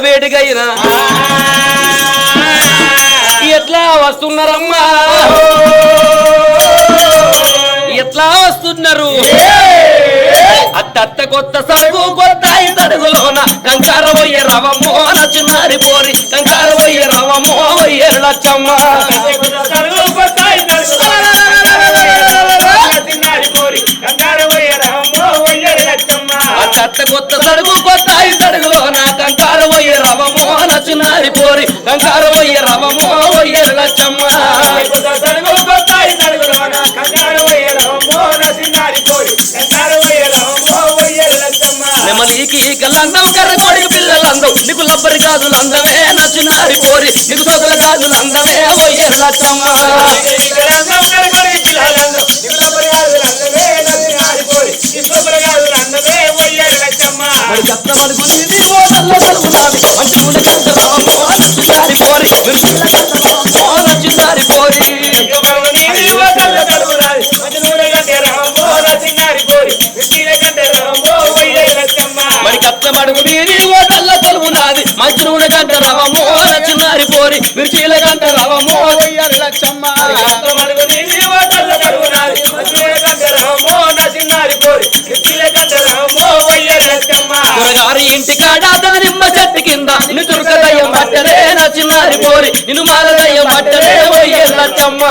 వేడిగైనా ఎట్లా వస్తున్నారమ్మా ఎట్లా వస్తున్నారు అత్త కొత్త సరుగు కొత్త తడుగులోన కంకార పోయే రవమ్మో నచ్చినారి పోరి కంకార పోయే రవమ్మో లచ్చమ్మ అత్త కొత్త సరుగు కొత్త తడుగులోన కంకార పోయే రవమ్మో నచ్చినారి పోరి కంకార పోయే రవమ్మో లచ్చమ్మ నెమలికి గల్లందం కర్ర కోడికి పిల్లలందం నీకు లబ్బరి గాజులు అందమే నచ్చినారి పోరి నీకు సోదల గాజులు అందమే పోయేరు లచ్చమ్మ నచ్చినారి పోరి మరి కష్టమడుగు మీరి ఓటల్ల తలుపునాది మంచి నూనె గంట రవమో నచ్చినారి పోరి మిర్చీల గంట రవమో లచ్చమ్మ గారి ఇంటి కాడ నిమ్మ చెట్టు కింద నిన్ను తుర్క దయ్యం పట్టలే నచ్చినారి పోరి నిన్ను మాల దయ్యం పట్టలే లచ్చమ్మ